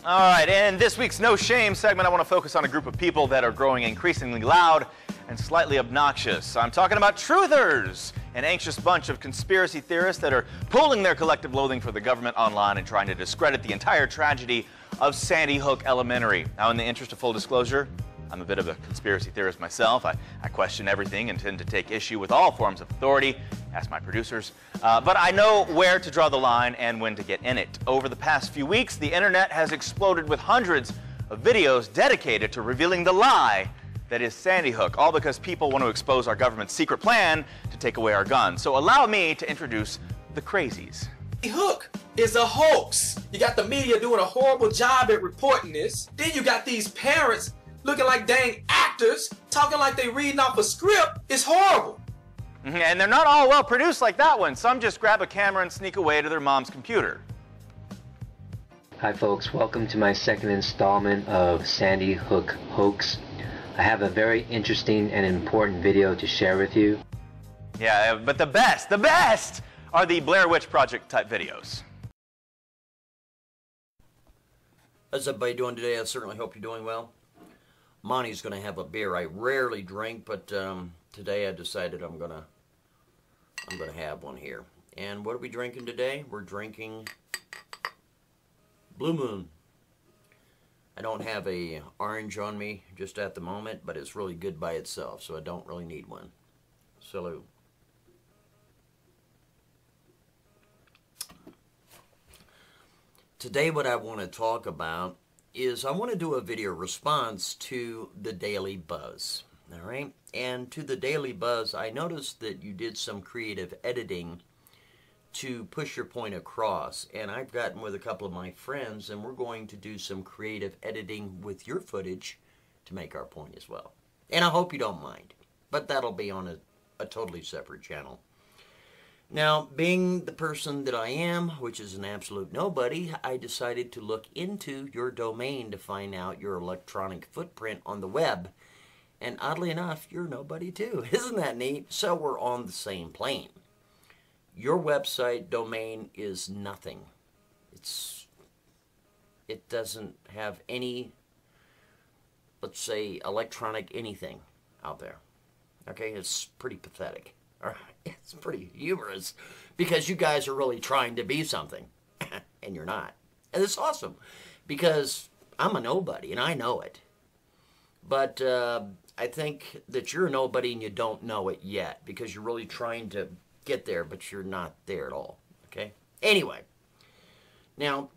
All right, in this week's No Shame segment, I want to focus on a group of people that are growing increasingly loud and slightly obnoxious. I'm talking about truthers, an anxious bunch of conspiracy theorists that are pooling their collective loathing for the government online and trying to discredit the entire tragedy of Sandy Hook Elementary. Now, in the interest of full disclosure, I'm a bit of a conspiracy theorist myself. I question everything and tend to take issue with all forms of authority. Ask my producers. But I know where to draw the line and when to get in it. Over the past few weeks, the internet has exploded with hundreds of videos dedicated to revealing the lie that is Sandy Hook, all because people want to expose our government's secret plan to take away our guns. So allow me to introduce the crazies. Sandy Hook is a hoax. You got the media doing a horrible job at reporting this. Then you got these parents looking like dang actors, talking like they reading off a script. It's horrible. And they're not all well produced like that one. Some just grab a camera and sneak away to their mom's computer. Hi folks, welcome to my second installment of Sandy Hook Hoax. I have a very interesting and important video to share with you. Yeah, but the best are the Blair Witch Project type videos. How's everybody doing today? I certainly hope you're doing well. Monty's going to have a beer. I rarely drink, but today I decided I'm gonna have one here. And what are we drinking today? We're drinking Blue Moon. I don't have a orange on me just at the moment, but it's really good by itself, so I don't really need one. Salud. Today what I want to talk about is I want to do a video response to the Daily Buzz. All right, and to the Daily Buzz, I noticed that you did some creative editing to push your point across, and I've gotten with a couple of my friends, and we're going to do some creative editing with your footage to make our point as well. And I hope you don't mind, but that'll be on a totally separate channel. Now, being the person that I am, which is an absolute nobody, I decided to look into your domain to find out your electronic footprint on the web. And oddly enough, you're nobody too. Isn't that neat? So we're on the same plane. Your website domain is nothing. It doesn't have any, let's say, electronic anything out there. Okay, it's pretty pathetic. All right, it's pretty humorous because you guys are really trying to be something, and you're not. And it's awesome because I'm a nobody, and I know it. But I think that you're a nobody and you don't know it yet because you're really trying to get there, but you're not there at all, okay? Anyway, now,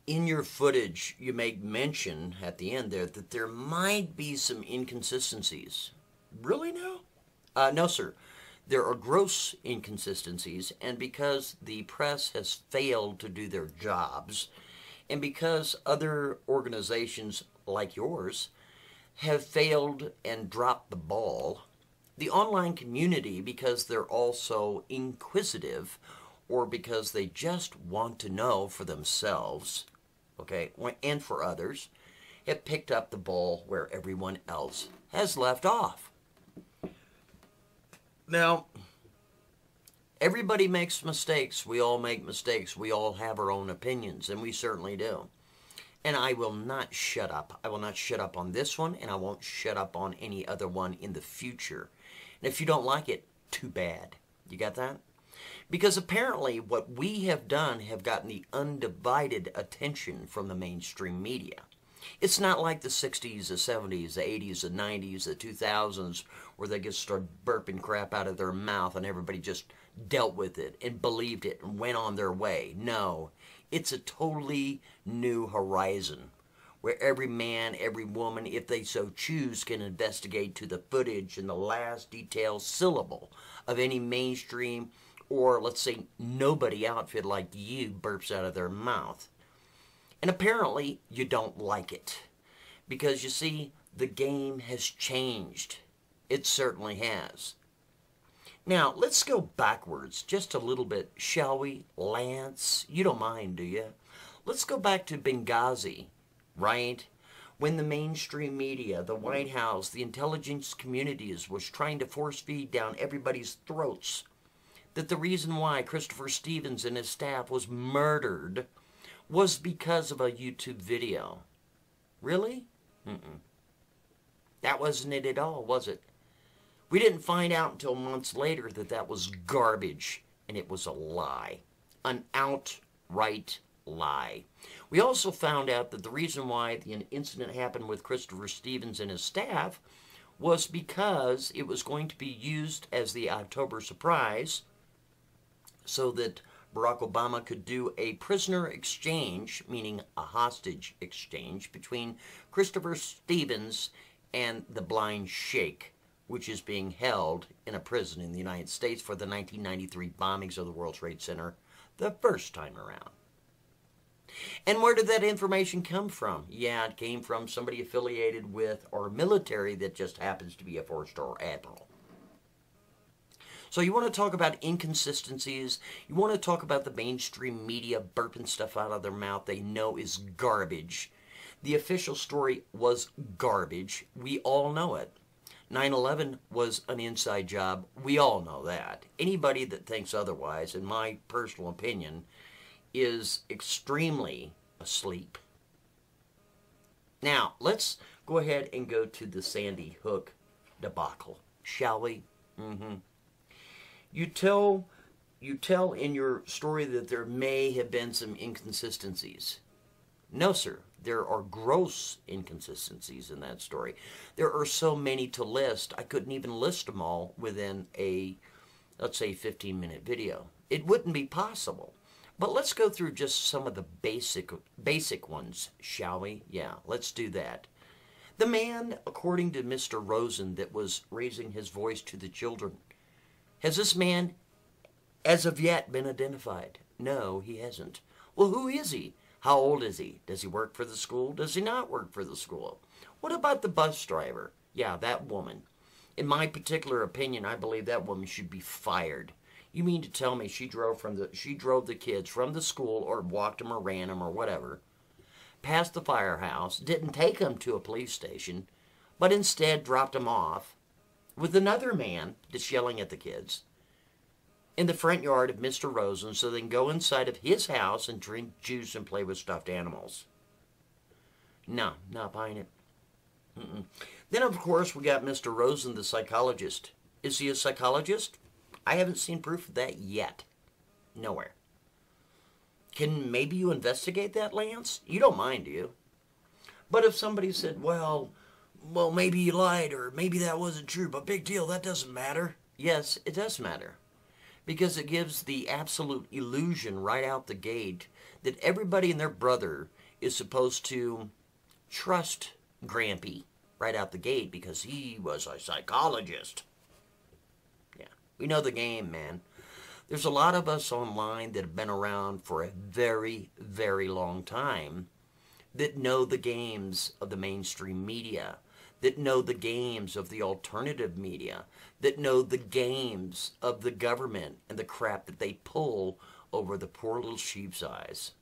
in your footage, you make mention at the end there that there might be some inconsistencies. Really now? No, sir. There are gross inconsistencies, and because the press has failed to do their jobs, and because other organizations like yours have failed and dropped the ball, the online community, because they're also inquisitive, or because they just want to know for themselves, okay, and for others, have picked up the ball where everyone else has left off. Now, everybody makes mistakes. We all make mistakes. We all have our own opinions, and we certainly do. And I will not shut up. I will not shut up on this one, and I won't shut up on any other one in the future. And if you don't like it, too bad. You got that? Because apparently what we have done have gotten the undivided attention from the mainstream media. It's not like the 60s, the 70s, the 80s, the 90s, the 2000s, where they just started burping crap out of their mouth and everybody just dealt with it and believed it and went on their way. No, it's a totally new horizon where every man, every woman, if they so choose, can investigate to the footage and the last detailed syllable of any mainstream or, let's say, nobody outfit like you burps out of their mouth. And apparently, you don't like it. Because, you see, the game has changed. It certainly has. Now, let's go backwards just a little bit, shall we, Lance? You don't mind, do you? Let's go back to Benghazi, right? When the mainstream media, the White House, the intelligence communities was trying to force feed down everybody's throats that the reason why Christopher Stevens and his staff was murdered was because of a YouTube video. Really? That wasn't it at all, was it? We didn't find out until months later that that was garbage, and it was a lie. An outright lie. We also found out that the reason why the incident happened with Christopher Stevens and his staff was because it was going to be used as the October surprise so that Barack Obama could do a prisoner exchange, meaning a hostage exchange, between Christopher Stevens and the blind sheikh, which is being held in a prison in the United States for the 1993 bombings of the World Trade Center the first time around. And where did that information come from? Yeah, it came from somebody affiliated with our military that just happens to be a four-star admiral. So you want to talk about inconsistencies, you want to talk about the mainstream media burping stuff out of their mouth they know is garbage. The official story was garbage. We all know it. 9/11 was an inside job. We all know that. Anybody that thinks otherwise, in my personal opinion, is extremely asleep. Now, let's go ahead and go to the Sandy Hook debacle, shall we? You tell in your story that there may have been some inconsistencies. No, sir. There are gross inconsistencies in that story. There are so many to list, I couldn't even list them all within a, let's say, 15-minute video. It wouldn't be possible. But let's go through just some of the basic ones, shall we? Yeah, let's do that. The man, according to Mr. Rosen, that was raising his voice to the children, has this man, as of yet, been identified? No, he hasn't. Well, who is he? How old is he? Does he work for the school? Does he not work for the school? What about the bus driver? Yeah, that woman. In my particular opinion, I believe that woman should be fired. You mean to tell me she drove the kids from the school or walked them or ran them or whatever, past the firehouse, didn't take them to a police station, but instead dropped them off with another man that's yelling at the kids in the front yard of Mr. Rosen so they can go inside of his house and drink juice and play with stuffed animals. No, not buying it. Then, of course, we got Mr. Rosen, the psychologist. Is he a psychologist? I haven't seen proof of that yet. Nowhere. Can maybe you investigate that, Lance? You don't mind, do you? But if somebody said, well, maybe you lied, or maybe that wasn't true, but big deal, that doesn't matter. Yes, it does matter. Because it gives the absolute illusion right out the gate that everybody and their brother is supposed to trust Grampy right out the gate because he was a psychologist. Yeah, we know the game, man. There's a lot of us online that have been around for a very, very long time that know the games of the mainstream media, that know the games of the alternative media, that know the games of the government and the crap that they pull over the poor little sheep's eyes.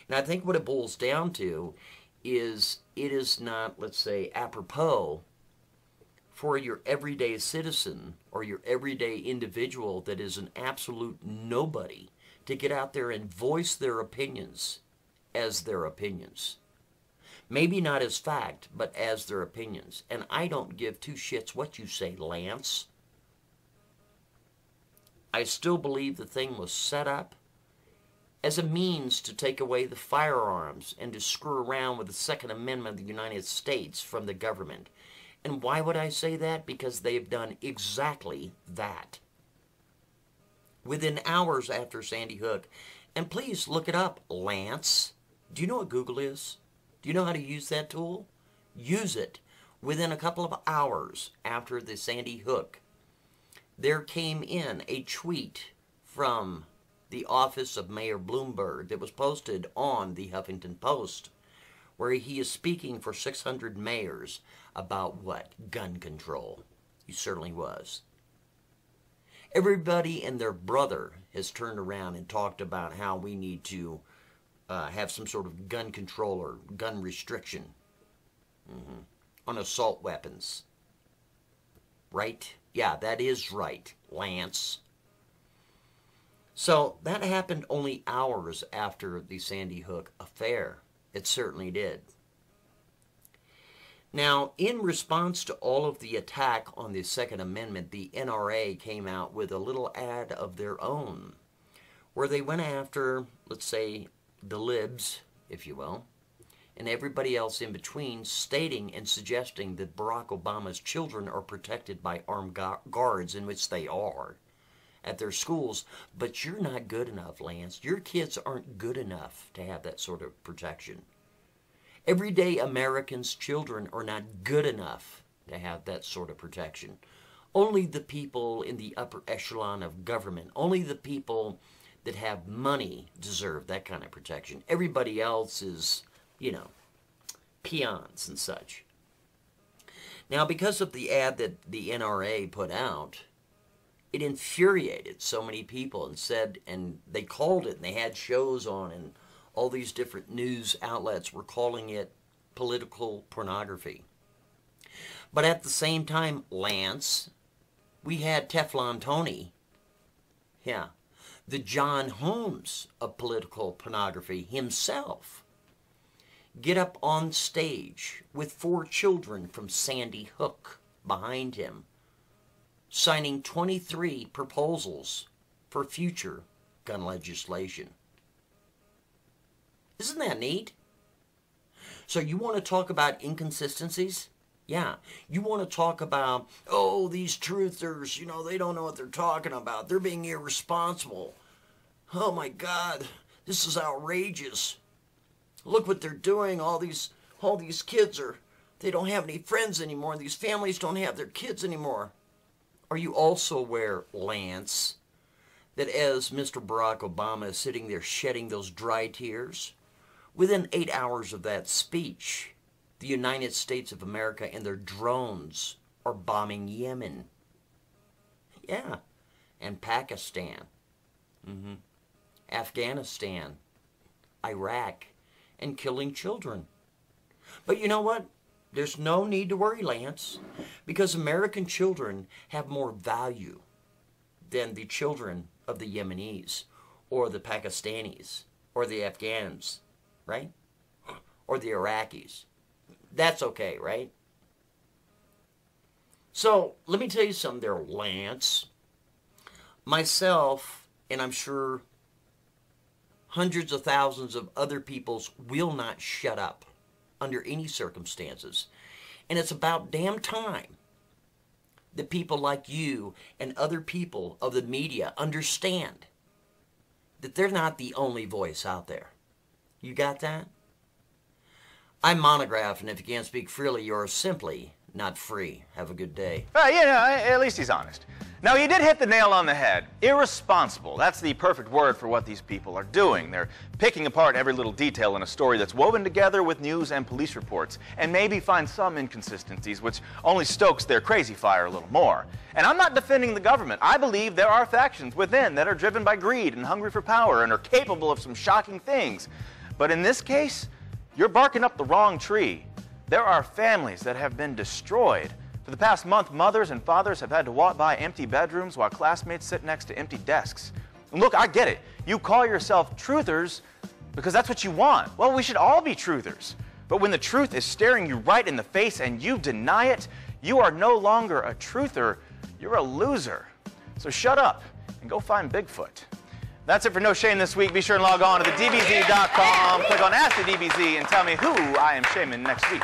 And I think what it boils down to is it is not, let's say, apropos for your everyday citizen or your everyday individual that is an absolute nobody to get out there and voice their opinions as their opinions. Maybe not as fact, but as their opinions. And I don't give two shits what you say, Lance. I still believe the thing was set up as a means to take away the firearms and to screw around with the Second Amendment of the United States from the government. And why would I say that? Because they've done exactly that. Within hours after Sandy Hook, and please look it up, Lance. Do you know what Google is? Do you know how to use that tool? Use it. Within a couple of hours after the Sandy Hook, there came in a tweet from the office of Mayor Bloomberg that was posted on the Huffington Post, where he is speaking for 600 mayors about what? Gun control. He certainly was. Everybody and their brother has turned around and talked about how we need to have some sort of gun control or gun restriction on assault weapons. Right? Yeah, that is right, Lance. So that happened only hours after the Sandy Hook affair. It certainly did. Now, in response to all of the attack on the Second Amendment, the NRA came out with a little ad of their own, where they went after, let's say, the libs, if you will, and everybody else in between, stating and suggesting that Barack Obama's children are protected by armed guards, in which they are, at their schools. But you're not good enough, Lance. Your kids aren't good enough to have that sort of protection. Everyday Americans' children are not good enough to have that sort of protection. Only the people in the upper echelon of government, only the people that have money deserve that kind of protection. Everybody else is, you know, peons and such. Now, because of the ad that the NRA put out, it infuriated so many people and said, and they called it, and they had shows on, and all these different news outlets were calling it political pornography. But at the same time, Lance, we had Teflon Tony, yeah, the John Holmes of political pornography himself, get up on stage with 4 children from Sandy Hook behind him, signing 23 proposals for future gun legislation. Isn't that neat? So you want to talk about inconsistencies? Yeah. You want to talk about, oh, these truthers, you know, they don't know what they're talking about. They're being irresponsible. Oh my God, this is outrageous. Look what they're doing. All these kids they don't have any friends anymore. These families don't have their kids anymore. Are you also aware, Lance, that as Mr. Barack Obama is sitting there shedding those dry tears, within 8 hours of that speech, the United States of America and their drones are bombing Yemen. Yeah. And Pakistan. Afghanistan. Iraq. And killing children. But you know what? There's no need to worry, Lance, because American children have more value than the children of the Yemenis or the Pakistanis or the Afghans, right? Or the Iraqis. That's okay, right? So, let me tell you something there, Lance. Myself, and I'm sure hundreds of thousands of other peoples will not shut up under any circumstances. And it's about damn time that people like you and other people of the media understand that they're not the only voice out there. You got that? I'm Monograph, and if you can't speak freely, you're simply not free. Have a good day. At least he's honest. Now, you did hit the nail on the head. Irresponsible. That's the perfect word for what these people are doing. They're picking apart every little detail in a story that's woven together with news and police reports, and maybe find some inconsistencies, which only stokes their crazy fire a little more. And I'm not defending the government. I believe there are factions within that are driven by greed and hungry for power and are capable of some shocking things. But in this case, you're barking up the wrong tree. There are families that have been destroyed. For the past month, mothers and fathers have had to walk by empty bedrooms while classmates sit next to empty desks. And look, I get it. You call yourself truthers because that's what you want. Well, we should all be truthers. But when the truth is staring you right in the face and you deny it, you are no longer a truther, you're a loser. So shut up and go find Bigfoot. That's it for No Shame this week. Be sure and log on to thedbz.com, click on Ask the DBZ, and tell me who I am shaming next week.